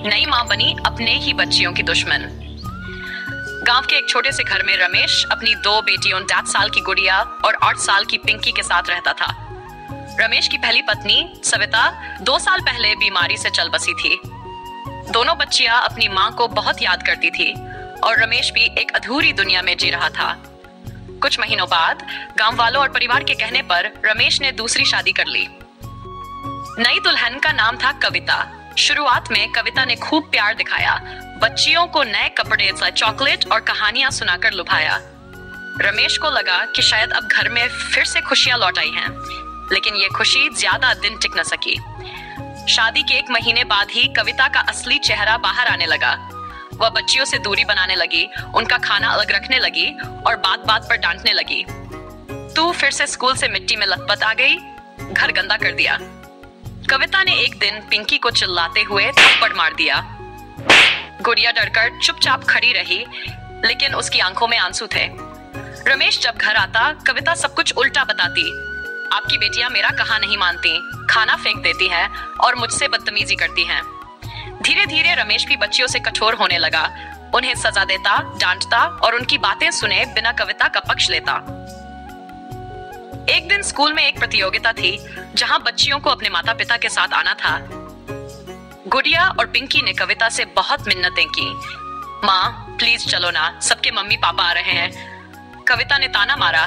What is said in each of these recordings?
नई माँ बनी अपने ही बच्चियों की दुश्मन। गांव के एक छोटे से घर में रमेश अपनी 2 बेटियों 7 साल की गुड़िया और 8 साल की पिंकी के साथ रहता था। रमेश की पहली पत्नी सविता 2 साल पहले बीमारी से चल बसी थी। दोनों बच्चियां अपनी माँ को बहुत याद करती थी और रमेश भी एक अधूरी दुनिया में जी रहा था। कुछ महीनों बाद गांव वालों और परिवार के कहने पर रमेश ने दूसरी शादी कर ली। नई दुल्हन का नाम था कविता। शुरुआत में कविता ने खूब प्यार दिखाया, बच्चियों को नए कपड़े, चॉकलेट और कहानियां सुनाकर लुभाया। रमेश को लगा कि शायद अब घर में फिर से खुशियां लौट आई हैं, लेकिन ये खुशी ज्यादा दिन टिक न सकी। शादी के 1 महीने बाद ही कविता का असली चेहरा बाहर आने लगा। वह बच्चियों से दूरी बनाने लगी, उनका खाना अलग रखने लगी और बात बात पर डांटने लगी। तू फिर से स्कूल से मिट्टी में लथपथ आ गई, घर गंदा कर दिया। कविता ने एक दिन पिंकी को चिल्लाते हुए थप्पड़ मार दिया। गुड़िया डरकर चुपचाप खड़ी रही, लेकिन उसकी आंखों में आंसू थे। रमेश जब घर आता, कविता सब कुछ उल्टा बताती। आपकी बेटियां मेरा कहा नहीं मानती, खाना फेंक देती हैं और मुझसे बदतमीजी करती हैं। धीरे धीरे रमेश भी बच्चियों से कठोर होने लगा, उन्हें सजा देता, डांटता और उनकी बातें सुने बिना कविता का पक्ष लेता। एक दिन स्कूल में एक प्रतियोगिता थी जहां बच्चियों को अपने माता पिता के साथ आना था। गुड़िया और पिंकी ने कविता से बहुत मिन्नतें की। माँ प्लीज चलो ना, सबके मम्मी पापा आ रहे हैं। कविता ने ताना मारा,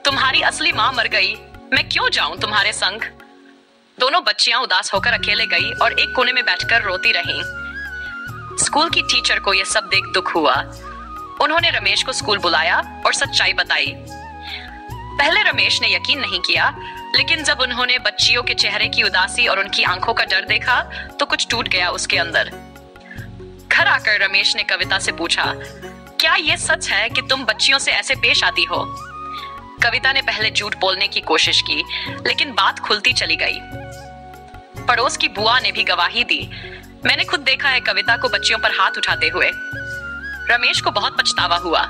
तुम्हारी असली माँ मर गई, मैं क्यों जाऊं तुम्हारे संग। दोनों बच्चियां उदास होकर अकेले गई और एक कोने में बैठकर रोती रहीं। स्कूल की टीचर को यह सब देख दुख हुआ। उन्होंने रमेश को स्कूल बुलाया और सच्चाई बताई। पहले रमेश ने यकीन नहीं किया, लेकिन जब उन्होंने बच्चियों के चेहरे की उदासी और उनकी आंखों का डर देखा तो कुछ टूट गया उसके अंदर। घर आकर रमेश ने कविता से पूछा, क्या ये सच है कि तुम बच्चियों से ऐसे पेश आती हो? कविता ने पहले झूठ बोलने की कोशिश की, लेकिन बात खुलती चली गई। पड़ोस की बुआ ने भी गवाही दी, मैंने खुद देखा है कविता को बच्चियों पर हाथ उठाते हुए। रमेश को बहुत पछतावा हुआ।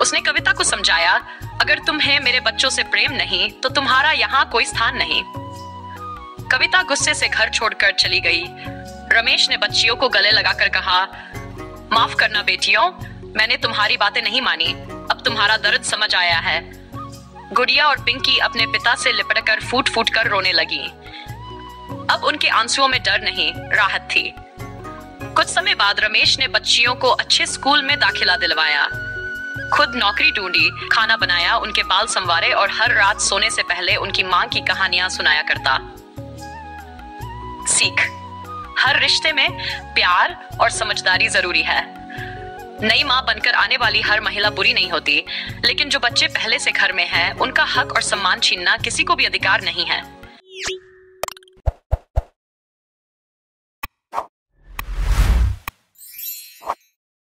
उसने कविता को समझाया, अगर तुम्हें मेरे बच्चों से प्रेम नहीं तो तुम्हारा यहाँ कोई स्थान नहीं। कविता गुस्से से घर छोड़कर चली गई। रमेश ने बच्चियों को गले लगाकर कहा, माफ करना बेटियों, मैंने तुम्हारी बातें नहीं मानी, अब तुम्हारा दर्द समझ आया है। गुड़िया और पिंकी अपने पिता से लिपटकर फूट फूट कर रोने लगी। अब उनके आंसुओं में डर नहीं, राहत थी। कुछ समय बाद रमेश ने बच्चियों को अच्छे स्कूल में दाखिला दिलवाया, खुद नौकरी ढूंढी, खाना बनाया, उनके बाल संवारे और हर रात सोने से पहले उनकी माँ की कहानियां सुनाया करता। सीख, हर रिश्ते में प्यार और समझदारी जरूरी है। नई माँ बनकर आने वाली हर महिला बुरी नहीं होती, लेकिन जो बच्चे पहले से घर में हैं, उनका हक और सम्मान छीनना किसी को भी अधिकार नहीं है।